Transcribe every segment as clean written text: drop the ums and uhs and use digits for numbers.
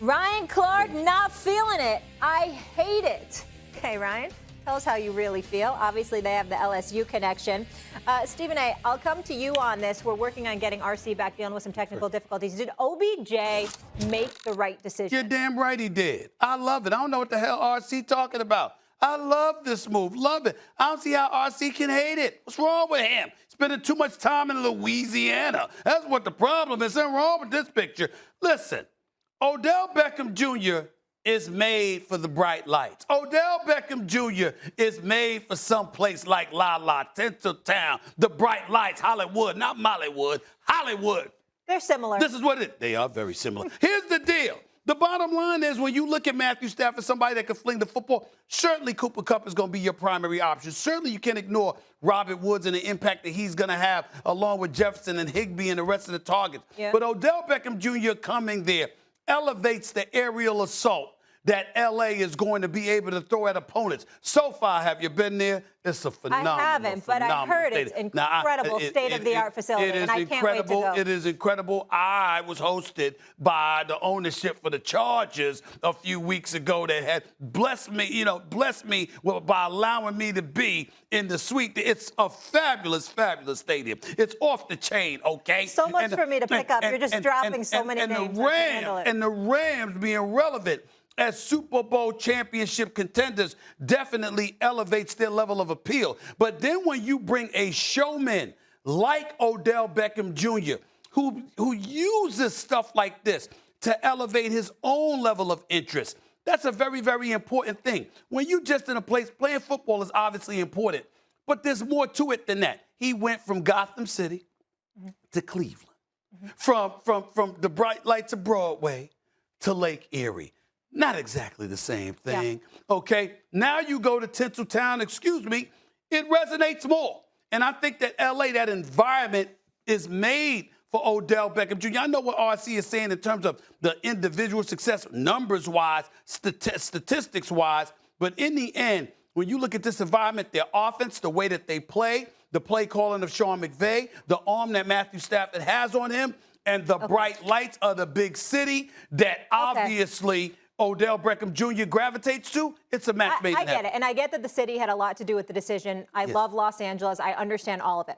Ryan Clark not feeling it. I hate it. Okay, Ryan, tell us how you really feel. Obviously, they have the LSU connection. Stephen A., I'll come to you on this. We're working on getting RC back, dealing with some technical difficulties. Did OBJ make the right decision? You're damn right he did. I love it. I don't know what the hell RC talking about. I love this move. Love it. I don't see how RC can hate it. What's wrong with him? Spending too much time in Louisiana. That's what the problem is. Nothing wrong with this picture. Listen, Odell Beckham Jr. is made for the bright lights. Odell Beckham Jr. is made for someplace like La La, Tinseltown, the bright lights, Hollywood, not Mollywood, Hollywood. They're similar. This is what it is. They are very similar. Here's the deal. The bottom line is when you look at Matthew Stafford, somebody that can fling the football, certainly Cooper Kupp is going to be your primary option. Certainly you can't ignore Robert Woods and the impact that he's going to have along with Jefferson and Higbee and the rest of the targets. Yeah. But Odell Beckham Jr. coming there elevates the aerial assault that L.A. is going to be able to throw at opponents. So far, have you been there? It's a phenomenal. I haven't, but I heard it's incredible state-of-the-art facility, and I can't wait to go. It is incredible. I was hosted by the ownership for the Chargers a few weeks ago that had blessed me by allowing me to be in the suite. It's a fabulous, fabulous stadium. It's off the chain, okay? So much for me to pick up. You're just dropping so many names. And the Rams being relevant as Super Bowl championship contenders definitely elevates their level of appeal. But then when you bring a showman like Odell Beckham Jr., who uses stuff like this to elevate his own level of interest, that's a very, very important thing. When you just in a place, playing football is obviously important, but there's more to it than that. He went from Gotham City to Cleveland, from the bright lights of Broadway to Lake Erie. Not exactly the same thing, okay? Now you go to Tinseltown, it resonates more. And I think that L.A., that environment is made for Odell Beckham Jr. I know what RC is saying in terms of the individual success, numbers-wise, statistics-wise, but in the end, when you look at this environment, their offense, the way that they play, the play calling of Sean McVay, the arm that Matthew Stafford has on him, and the bright lights of the big city that obviously Odell Beckham Jr. gravitates to, it's a match made in heaven. I get it, and I get that the city had a lot to do with the decision. I love Los Angeles. I understand all of it.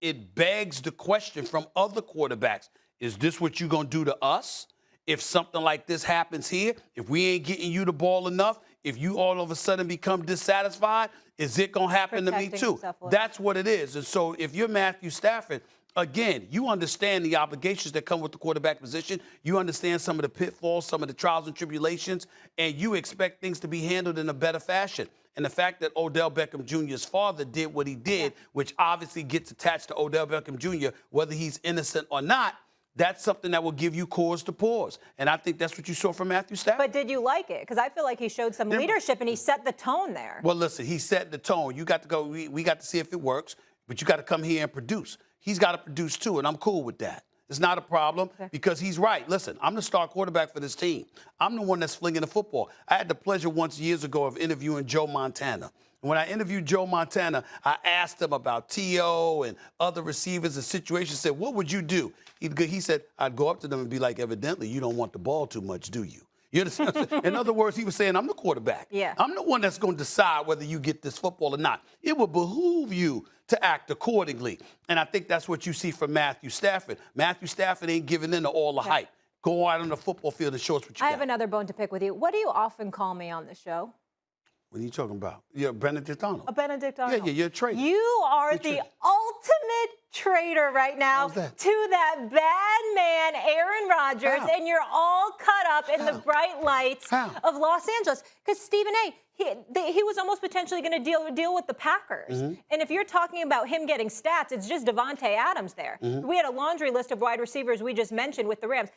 It begs the question from other quarterbacks, is this what you're going to do to us? If something like this happens here, if we ain't getting you the ball enough, if you all of a sudden become dissatisfied, is it going to happen to me too? That's what it is. And so if you're Matthew Stafford, again, you understand the obligations that come with the quarterback position. You understand some of the pitfalls, some of the trials and tribulations, and you expect things to be handled in a better fashion. And the fact that Odell Beckham Jr.'s father did what he did, which obviously gets attached to Odell Beckham Jr., whether he's innocent or not, that's something that will give you cause to pause. And I think that's what you saw from Matthew Stafford. But did you like it? Because I feel like he showed some leadership and he set the tone there. Well, listen, he set the tone. You got to go. We got to see if it works, but you got to come here and produce. He's got to produce too, and I'm cool with that. It's not a problem because he's right. Listen, I'm the star quarterback for this team. I'm the one that's flinging the football. I had the pleasure once years ago of interviewing Joe Montana. And when I interviewed Joe Montana, I asked him about T.O. and other receivers and situations. I said, what would you do? He said, I'd go up to them and be like, evidently, you don't want the ball too much, do you? You understand? In other words, he was saying, I'm the quarterback. I'm the one that's going to decide whether you get this football or not. It will behoove you to act accordingly. And I think that's what you see from Matthew Stafford. Matthew Stafford ain't giving in to all the hype. Go out on the football field and show us what you got. I have another bone to pick with you. What do you often call me on the show? What are you talking about? You're Benedict Arnold. A Benedict Arnold. Yeah, you're a traitor. You are the ultimate traitor right now to that bad man, Aaron Rodgers, and you're all cut up in the bright lights of Los Angeles. Because Stephen A., he was almost potentially going to deal with the Packers. And if you're talking about him getting stats, it's just Devontae Adams there. We had a laundry list of wide receivers we just mentioned with the Rams.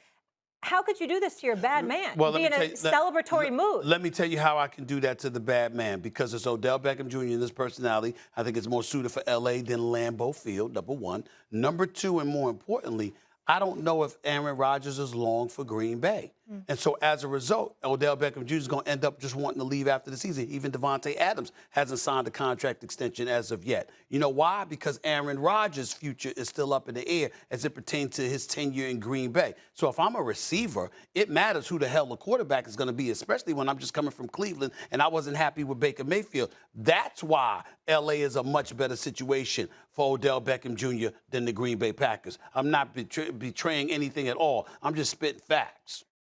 How could you do this to your bad man? Well, be in a celebratory mood. Let me tell you how I can do that to the bad man, because it's Odell Beckham Jr. and his personality. I think it's more suited for L.A. than Lambeau Field, number one. Number two, and more importantly, I don't know if Aaron Rodgers is long for Green Bay. And so as a result, Odell Beckham Jr. is going to end up just wanting to leave after the season. Even Devontae Adams hasn't signed a contract extension as of yet. You know why? Because Aaron Rodgers' future is still up in the air as it pertains to his tenure in Green Bay. So if I'm a receiver, it matters who the hell the quarterback is going to be, especially when I'm just coming from Cleveland and I wasn't happy with Baker Mayfield. That's why L.A. is a much better situation for Odell Beckham Jr. than the Green Bay Packers. I'm not betraying anything at all. I'm just spitting facts.